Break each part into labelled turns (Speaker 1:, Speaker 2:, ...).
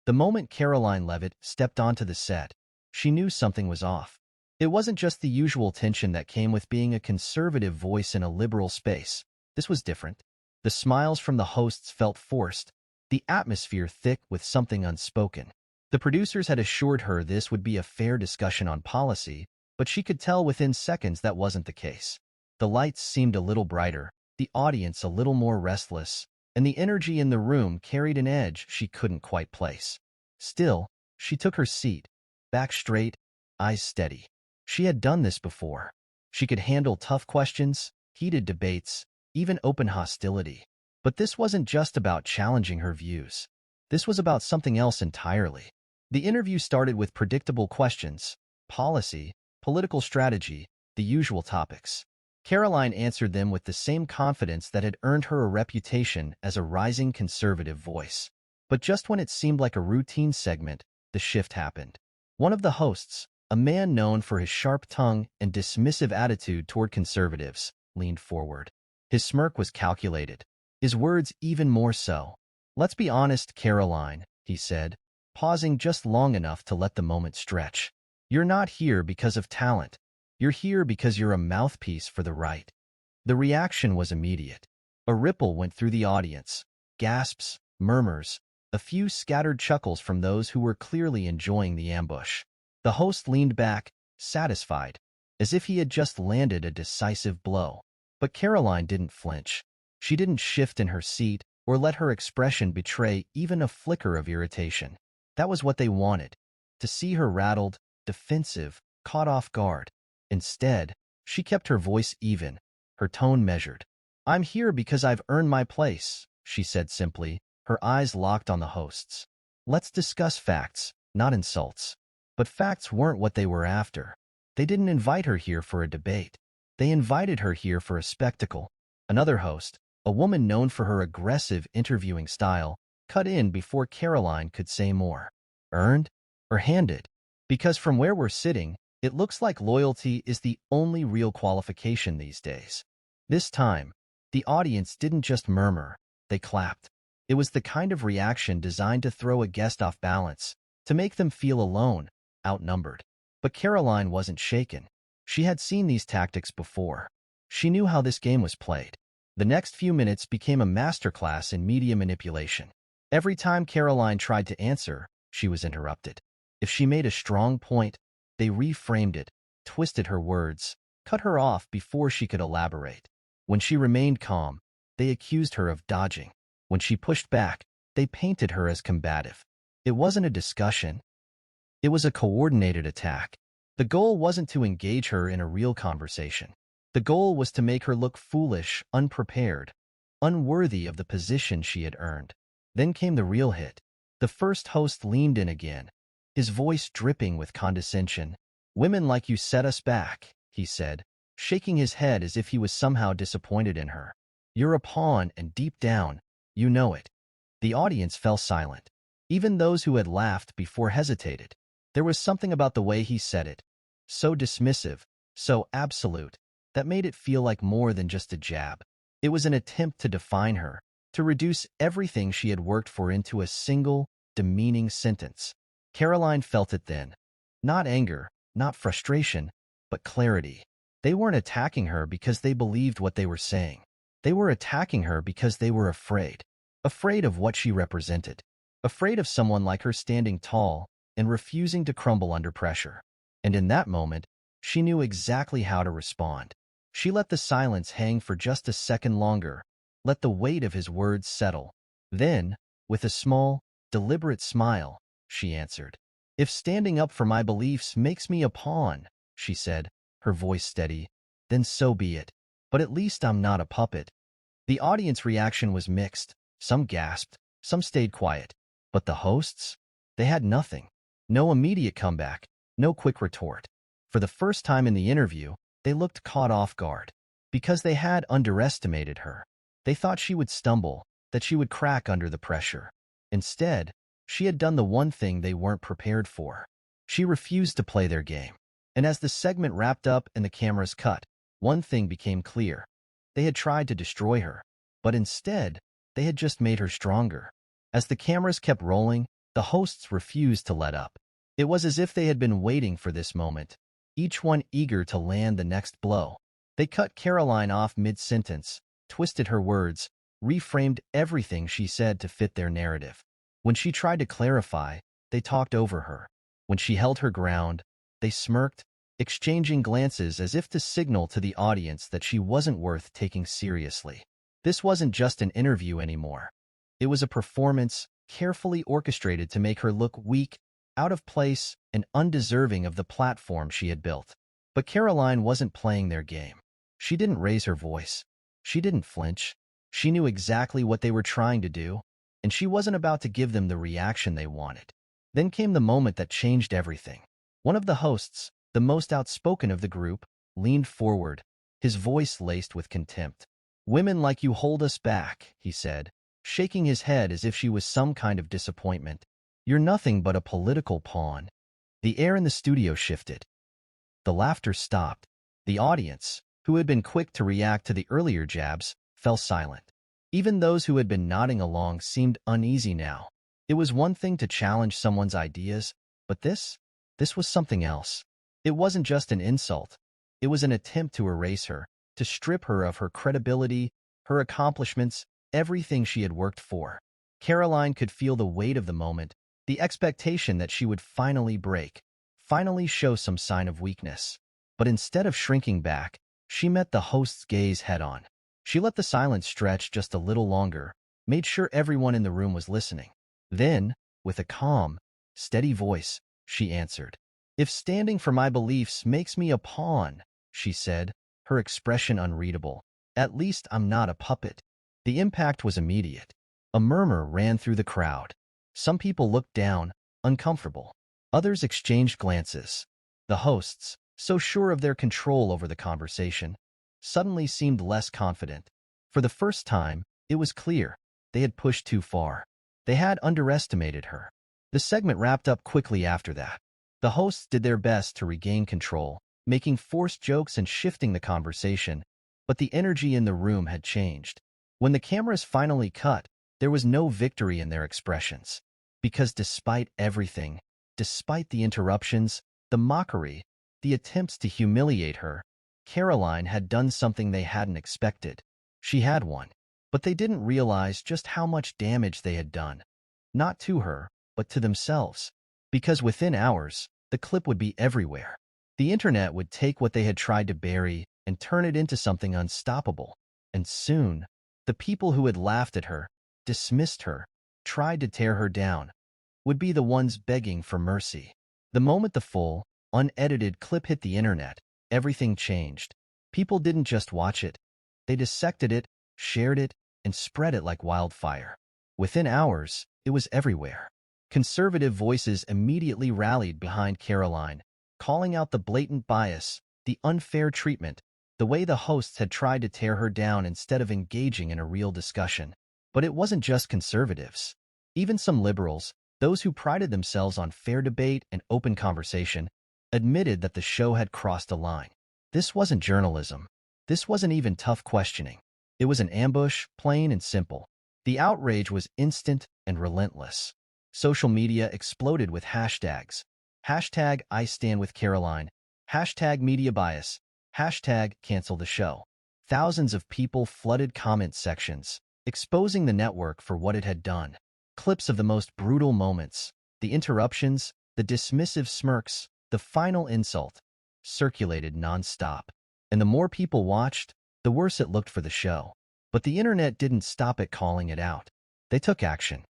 Speaker 1: The moment Karoline Leavitt stepped onto the set, she knew something was off. It wasn't just the usual tension that came with being a conservative voice in a liberal space. This was different. The smiles from the hosts felt forced, the atmosphere thick with something unspoken. The producers had assured her this would be a fair discussion on policy, but she could tell within seconds that wasn't the case. The lights seemed a little brighter, the audience a little more restless, and the energy in the room carried an edge she couldn't quite place. Still, she took her seat, back straight, eyes steady. She had done this before. She could handle tough questions, heated debates, even open hostility. But this wasn't just about challenging her views. This was about something else entirely. The interview started with predictable questions: policy, political strategy, the usual topics. Karoline answered them with the same confidence that had earned her a reputation as a rising conservative voice. But just when it seemed like a routine segment, the shift happened. One of the hosts, a man known for his sharp tongue and dismissive attitude toward conservatives, leaned forward. His smirk was calculated, his words even more so. "Let's be honest, Karoline," he said, pausing just long enough to let the moment stretch. "You're not here because of talent. You're here because you're a mouthpiece for the right." The reaction was immediate. A ripple went through the audience. Gasps, murmurs, a few scattered chuckles from those who were clearly enjoying the ambush. The host leaned back, satisfied, as if he had just landed a decisive blow. But Karoline didn't flinch. She didn't shift in her seat or let her expression betray even a flicker of irritation. That was what they wanted, to see her rattled, defensive, caught off guard. Instead, she kept her voice even, her tone measured. "I'm here because I've earned my place," she said simply, her eyes locked on the hosts. "Let's discuss facts, not insults." But facts weren't what they were after. They didn't invite her here for a debate. They invited her here for a spectacle. Another host, a woman known for her aggressive interviewing style, cut in before Karoline could say more. "Earned? Or handed? Because from where we're sitting, it looks like loyalty is the only real qualification these days." This time, the audience didn't just murmur, they clapped. It was the kind of reaction designed to throw a guest off balance, to make them feel alone, outnumbered. But Karoline wasn't shaken. She had seen these tactics before. She knew how this game was played. The next few minutes became a masterclass in media manipulation. Every time Karoline tried to answer, she was interrupted. If she made a strong point, they reframed it, twisted her words, cut her off before she could elaborate. When she remained calm, they accused her of dodging. When she pushed back, they painted her as combative. It wasn't a discussion. It was a coordinated attack. The goal wasn't to engage her in a real conversation. The goal was to make her look foolish, unprepared, unworthy of the position she had earned. Then came the real hit. The first host leaned in again, his voice dripping with condescension. "Women like you set us back," he said, shaking his head as if he was somehow disappointed in her. "You're a pawn, and deep down, you know it." The audience fell silent. Even those who had laughed before hesitated. There was something about the way he said it, so dismissive, so absolute, that made it feel like more than just a jab. It was an attempt to define her, to reduce everything she had worked for into a single, demeaning sentence. Karoline felt it then. Not anger, not frustration, but clarity. They weren't attacking her because they believed what they were saying. They were attacking her because they were afraid. Afraid of what she represented. Afraid of someone like her standing tall and refusing to crumble under pressure. And in that moment, she knew exactly how to respond. She let the silence hang for just a second longer, let the weight of his words settle. Then, with a small, deliberate smile, she answered. "If standing up for my beliefs makes me a pawn," she said, her voice steady, "then so be it. But at least I'm not a puppet." The audience reaction was mixed. Some gasped, some stayed quiet. But the hosts? They had nothing. No immediate comeback, no quick retort. For the first time in the interview, they looked caught off guard. Because they had underestimated her. They thought she would stumble, that she would crack under the pressure. Instead, she had done the one thing they weren't prepared for. She refused to play their game. And as the segment wrapped up and the cameras cut, one thing became clear. They had tried to destroy her, but instead, they had just made her stronger. As the cameras kept rolling, The hosts refused to let up. It was as if they had been waiting for this moment, each one eager to land the next blow. They cut Karoline off mid-sentence, twisted her words, reframed everything she said to fit their narrative. When she tried to clarify, they talked over her. When she held her ground, they smirked, exchanging glances as if to signal to the audience that she wasn't worth taking seriously. This wasn't just an interview anymore. It was a performance, carefully orchestrated to make her look weak, out of place, and undeserving of the platform she had built. But Karoline wasn't playing their game. She didn't raise her voice. She didn't flinch. She knew exactly what they were trying to do, and she wasn't about to give them the reaction they wanted. Then came the moment that changed everything. One of the hosts, the most outspoken of the group, leaned forward, his voice laced with contempt. "Women like you hold us back," he said, shaking his head as if she was some kind of disappointment. "You're nothing but a political pawn." The air in the studio shifted. The laughter stopped. The audience, who had been quick to react to the earlier jabs, fell silent. Even those who had been nodding along seemed uneasy now. It was one thing to challenge someone's ideas, but this was something else. It wasn't just an insult. It was an attempt to erase her, to strip her of her credibility, her accomplishments, everything she had worked for. Karoline could feel the weight of the moment, the expectation that she would finally break, finally show some sign of weakness. But instead of shrinking back, she met the host's gaze head-on. She let the silence stretch just a little longer, made sure everyone in the room was listening. Then, with a calm, steady voice, she answered. "If standing for my beliefs makes me a pawn," she said, her expression unreadable, "at least I'm not a puppet." The impact was immediate. A murmur ran through the crowd. Some people looked down, uncomfortable. Others exchanged glances. The hosts, so sure of their control over the conversation, suddenly seemed less confident. For the first time, it was clear they had pushed too far. They had underestimated her. The segment wrapped up quickly after that. The hosts did their best to regain control, making forced jokes and shifting the conversation, but the energy in the room had changed. When the cameras finally cut, there was no victory in their expressions. Because despite everything, despite the interruptions, the mockery, the attempts to humiliate her, Karoline had done something they hadn't expected. She had won. But they didn't realize just how much damage they had done. Not to her, but to themselves. Because within hours, the clip would be everywhere. The internet would take what they had tried to bury and turn it into something unstoppable. And soon, the people who had laughed at her, dismissed her, tried to tear her down, would be the ones begging for mercy. The moment the full, unedited clip hit the internet, everything changed. People didn't just watch it. They dissected it, shared it, and spread it like wildfire. Within hours, it was everywhere. Conservative voices immediately rallied behind Karoline, calling out the blatant bias, the unfair treatment, the way the hosts had tried to tear her down instead of engaging in a real discussion. But it wasn't just conservatives. Even some liberals, those who prided themselves on fair debate and open conversation, admitted that the show had crossed a line. This wasn't journalism. This wasn't even tough questioning. It was an ambush, plain and simple. The outrage was instant and relentless. Social media exploded with hashtags. Hashtag I stand with Karoline. Hashtag media bias. Hashtag cancel the show. Thousands of people flooded comment sections, exposing the network for what it had done. Clips of the most brutal moments, the interruptions, the dismissive smirks, the final insult, circulated non-stop. And the more people watched, the worse it looked for the show. But the internet didn't stop at calling it out. They took action.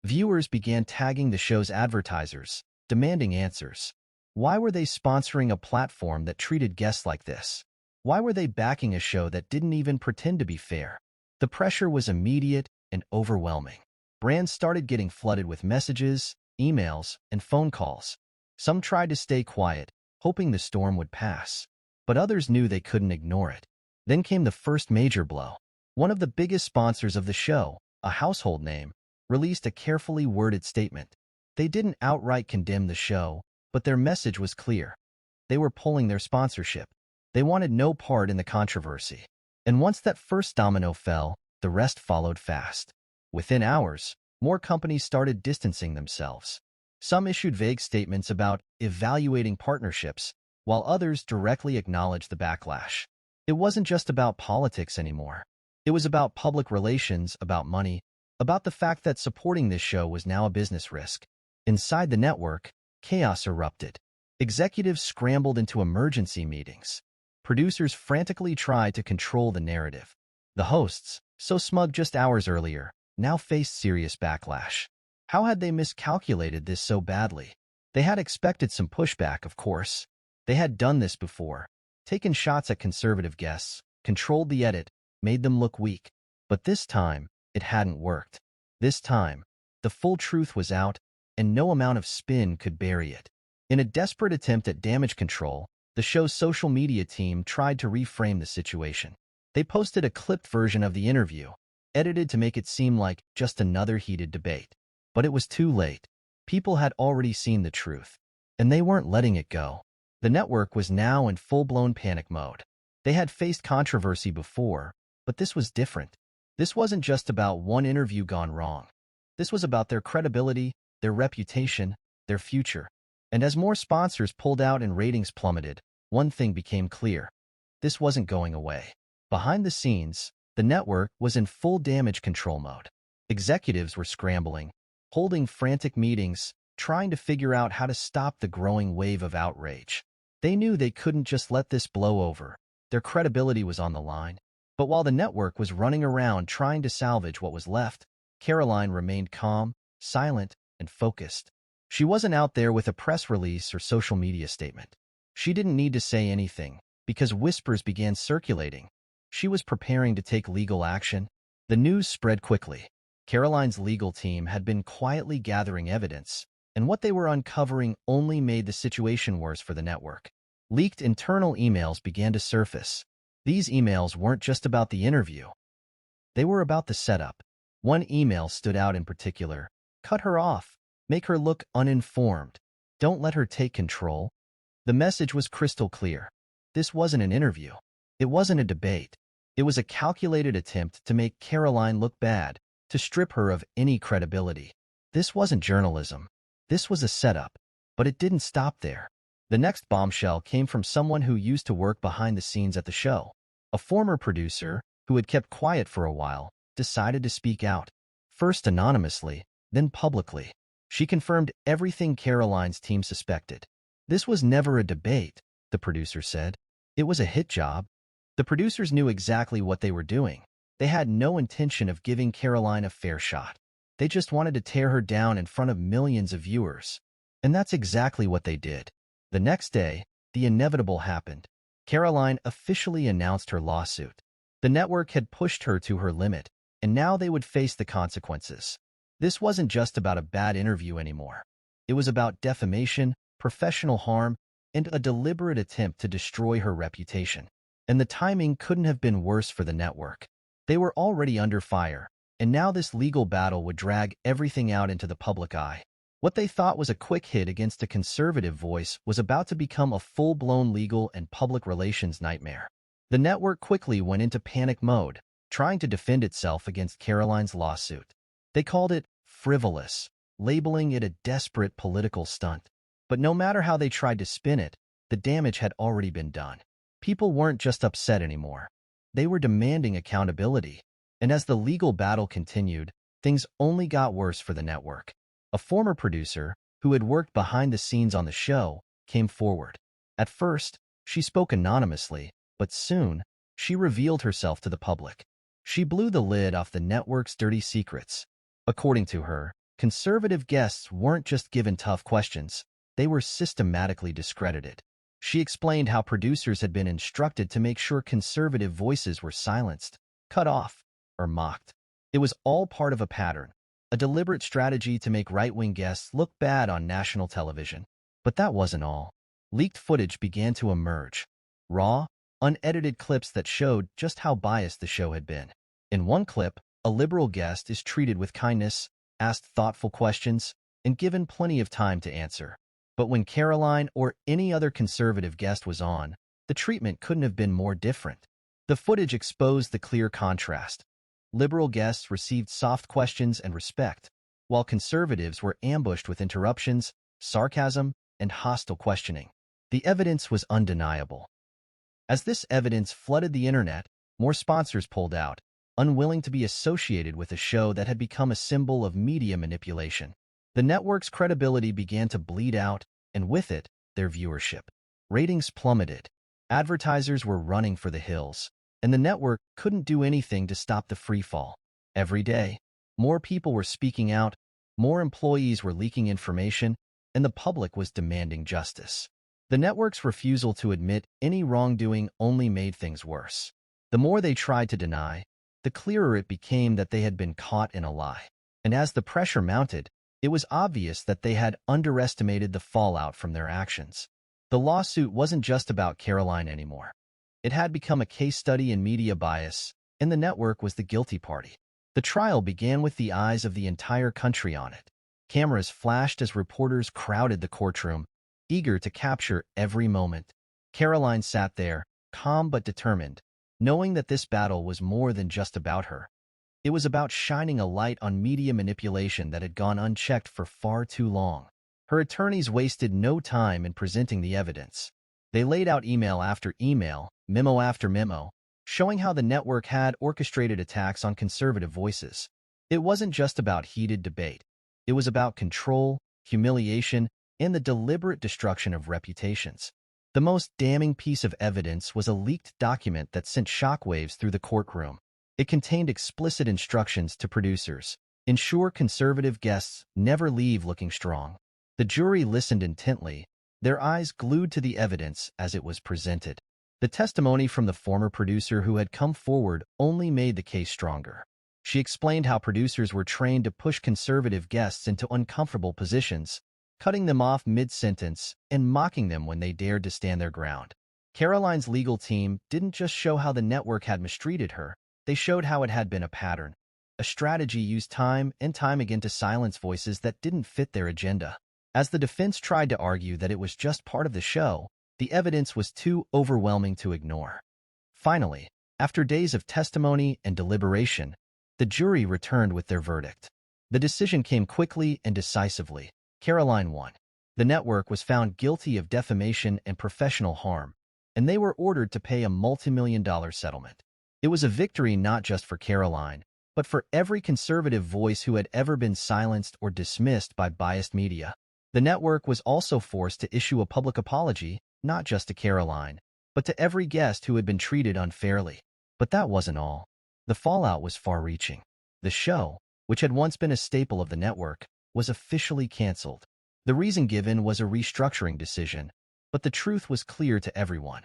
Speaker 1: Viewers began tagging the show's advertisers, demanding answers. Why were they sponsoring a platform that treated guests like this? Why were they backing a show that didn't even pretend to be fair? The pressure was immediate and overwhelming. Brands started getting flooded with messages, emails, and phone calls. Some tried to stay quiet, hoping the storm would pass. But others knew they couldn't ignore it. Then came the first major blow. One of the biggest sponsors of the show, a household name, released a carefully worded statement. They didn't outright condemn the show, but their message was clear. They were pulling their sponsorship. They wanted no part in the controversy. And once that first domino fell, the rest followed fast. Within hours, more companies started distancing themselves. Some issued vague statements about evaluating partnerships, while others directly acknowledged the backlash. It wasn't just about politics anymore. It was about public relations, about money, about the fact that supporting this show was now a business risk. Inside the network, chaos erupted. Executives scrambled into emergency meetings. Producers frantically tried to control the narrative. The hosts, so smug just hours earlier, now faced serious backlash. How had they miscalculated this so badly? They had expected some pushback, of course. They had done this before, taken shots at conservative guests, controlled the edit, made them look weak. But this time, it hadn't worked. This time, the full truth was out, and no amount of spin could bury it. In a desperate attempt at damage control, the show's social media team tried to reframe the situation. They posted a clipped version of the interview, edited to make it seem like just another heated debate. But it was too late. People had already seen the truth, and they weren't letting it go. The network was now in full-blown panic mode. They had faced controversy before, but this was different. This wasn't just about one interview gone wrong. This was about their credibility, their reputation, their future. And as more sponsors pulled out and ratings plummeted, one thing became clear. This wasn't going away. Behind the scenes, the network was in full damage control mode. Executives were scrambling, holding frantic meetings, trying to figure out how to stop the growing wave of outrage. They knew they couldn't just let this blow over. Their credibility was on the line. But while the network was running around trying to salvage what was left, Karoline remained calm, silent, and focused. She wasn't out there with a press release or social media statement. She didn't need to say anything, because whispers began circulating. She was preparing to take legal action. The news spread quickly. Karoline's legal team had been quietly gathering evidence, and what they were uncovering only made the situation worse for the network. Leaked internal emails began to surface. These emails weren't just about the interview. They were about the setup. One email stood out in particular. Cut her off. Make her look uninformed. Don't let her take control. The message was crystal clear. This wasn't an interview. It wasn't a debate. It was a calculated attempt to make Karoline look bad, to strip her of any credibility. This wasn't journalism. This was a setup. But it didn't stop there. The next bombshell came from someone who used to work behind the scenes at the show. A former producer, who had kept quiet for a while, decided to speak out. First anonymously, then publicly. She confirmed everything Karoline's team suspected. This was never a debate, the producer said. It was a hit job. The producers knew exactly what they were doing. They had no intention of giving Karoline a fair shot. They just wanted to tear her down in front of millions of viewers. And that's exactly what they did. The next day, the inevitable happened. Karoline officially announced her lawsuit. The network had pushed her to her limit, and now they would face the consequences. This wasn't just about a bad interview anymore. It was about defamation, professional harm, and a deliberate attempt to destroy her reputation. And the timing couldn't have been worse for the network. They were already under fire, and now this legal battle would drag everything out into the public eye. What they thought was a quick hit against a conservative voice was about to become a full-blown legal and public relations nightmare. The network quickly went into panic mode, trying to defend itself against Karoline's lawsuit. They called it frivolous, labeling it a desperate political stunt. But no matter how they tried to spin it, the damage had already been done. People weren't just upset anymore. They were demanding accountability. And as the legal battle continued, things only got worse for the network. A former producer, who had worked behind the scenes on the show, came forward. At first, she spoke anonymously, but soon, she revealed herself to the public. She blew the lid off the network's dirty secrets. According to her, conservative guests weren't just given tough questions, they were systematically discredited. She explained how producers had been instructed to make sure conservative voices were silenced, cut off, or mocked. It was all part of a pattern, a deliberate strategy to make right-wing guests look bad on national television. But that wasn't all. Leaked footage began to emerge. Raw, unedited clips that showed just how biased the show had been. In one clip, a liberal guest is treated with kindness, asked thoughtful questions, and given plenty of time to answer. But when Karoline or any other conservative guest was on, the treatment couldn't have been more different. The footage exposed the clear contrast. Liberal guests received soft questions and respect, while conservatives were ambushed with interruptions, sarcasm, and hostile questioning. The evidence was undeniable. As this evidence flooded the internet, more sponsors pulled out, unwilling to be associated with a show that had become a symbol of media manipulation. The network's credibility began to bleed out, and with it, their viewership. Ratings plummeted. Advertisers were running for the hills, and the network couldn't do anything to stop the freefall. Every day, more people were speaking out, more employees were leaking information, and the public was demanding justice. The network's refusal to admit any wrongdoing only made things worse. The more they tried to deny, the clearer it became that they had been caught in a lie. And as the pressure mounted, it was obvious that they had underestimated the fallout from their actions. The lawsuit wasn't just about Karoline anymore. It had become a case study in media bias, and the network was the guilty party. The trial began with the eyes of the entire country on it. Cameras flashed as reporters crowded the courtroom, eager to capture every moment. Karoline sat there, calm but determined, knowing that this battle was more than just about her. It was about shining a light on media manipulation that had gone unchecked for far too long. Her attorneys wasted no time in presenting the evidence. They laid out email after email, memo after memo, showing how the network had orchestrated attacks on conservative voices. It wasn't just about heated debate. It was about control, humiliation, and the deliberate destruction of reputations. The most damning piece of evidence was a leaked document that sent shockwaves through the courtroom. It contained explicit instructions to producers: ensure conservative guests never leave looking strong. The jury listened intently, their eyes glued to the evidence as it was presented. The testimony from the former producer who had come forward only made the case stronger. She explained how producers were trained to push conservative guests into uncomfortable positions, cutting them off mid-sentence and mocking them when they dared to stand their ground. Karoline's legal team didn't just show how the network had mistreated her, they showed how it had been a pattern, a strategy used time and time again to silence voices that didn't fit their agenda. As the defense tried to argue that it was just part of the show, the evidence was too overwhelming to ignore. Finally, after days of testimony and deliberation, the jury returned with their verdict. The decision came quickly and decisively. Karoline won. The network was found guilty of defamation and professional harm, and they were ordered to pay a multi-million-dollar settlement. It was a victory not just for Karoline, but for every conservative voice who had ever been silenced or dismissed by biased media. The network was also forced to issue a public apology, not just to Karoline, but to every guest who had been treated unfairly. But that wasn't all. The fallout was far-reaching. The show, which had once been a staple of the network, was officially canceled. The reason given was a restructuring decision, but the truth was clear to everyone.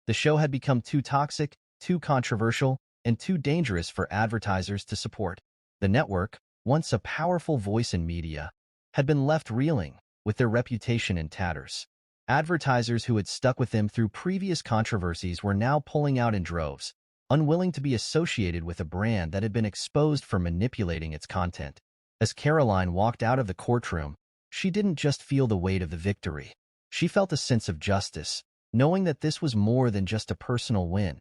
Speaker 1: The show had become too toxic, too controversial, and too dangerous for advertisers to support. The network, once a powerful voice in media, had been left reeling, with their reputation in tatters. Advertisers who had stuck with them through previous controversies were now pulling out in droves, unwilling to be associated with a brand that had been exposed for manipulating its content. As Karoline walked out of the courtroom, she didn't just feel the weight of the victory. She felt a sense of justice, knowing that this was more than just a personal win.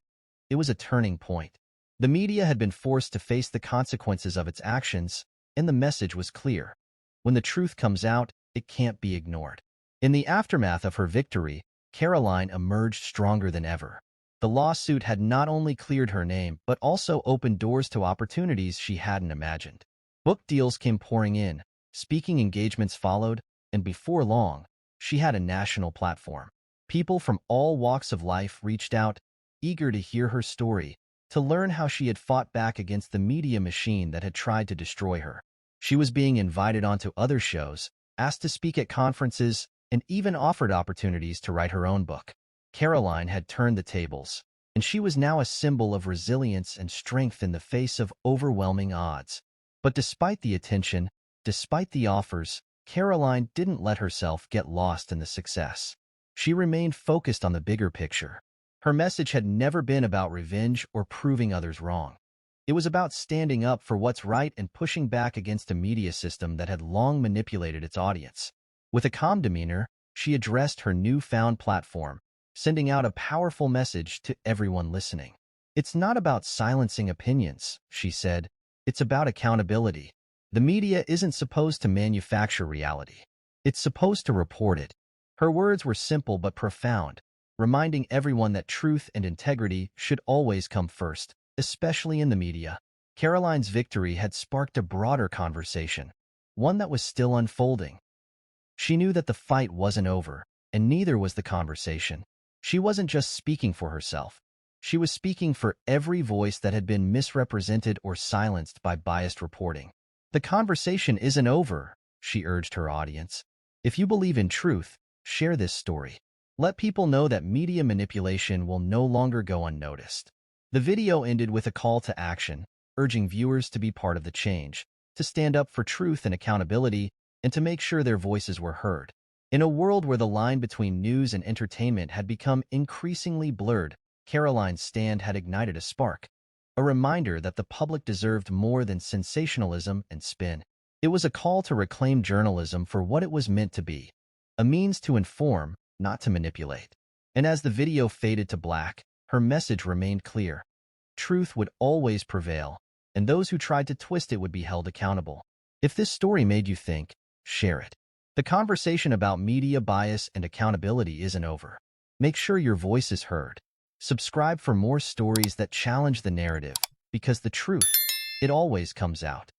Speaker 1: It was a turning point. The media had been forced to face the consequences of its actions, and the message was clear. When the truth comes out, it can't be ignored. In the aftermath of her victory, Karoline emerged stronger than ever. The lawsuit had not only cleared her name, but also opened doors to opportunities she hadn't imagined. Book deals came pouring in, speaking engagements followed, and before long, she had a national platform. People from all walks of life reached out, eager to hear her story, to learn how she had fought back against the media machine that had tried to destroy her. She was being invited onto other shows, asked to speak at conferences, and even offered opportunities to write her own book. Karoline had turned the tables, and she was now a symbol of resilience and strength in the face of overwhelming odds. But despite the attention, despite the offers, Karoline didn't let herself get lost in the success. She remained focused on the bigger picture. Her message had never been about revenge or proving others wrong. It was about standing up for what's right and pushing back against a media system that had long manipulated its audience. With a calm demeanor, she addressed her newfound platform, sending out a powerful message to everyone listening. "It's not about silencing opinions," she said. "It's about accountability. The media isn't supposed to manufacture reality. It's supposed to report it. Her words were simple but profound, reminding everyone that truth and integrity should always come first, especially in the media. Karoline's victory had sparked a broader conversation, one that was still unfolding. She knew that the fight wasn't over, and neither was the conversation. She wasn't just speaking for herself. She was speaking for every voice that had been misrepresented or silenced by biased reporting. The conversation isn't over, she urged her audience. If you believe in truth, share this story. Let people know that media manipulation will no longer go unnoticed. The video ended with a call to action, urging viewers to be part of the change, to stand up for truth and accountability, and to make sure their voices were heard. In a world where the line between news and entertainment had become increasingly blurred, Karoline's stand had ignited a spark, a reminder that the public deserved more than sensationalism and spin. It was a call to reclaim journalism for what it was meant to be, a means to inform, not to manipulate. And as the video faded to black, her message remained clear. Truth would always prevail, and those who tried to twist it would be held accountable. If this story made you think, share it. The conversation about media bias and accountability isn't over. Make sure your voice is heard. Subscribe for more stories that challenge the narrative, because the truth, it always comes out.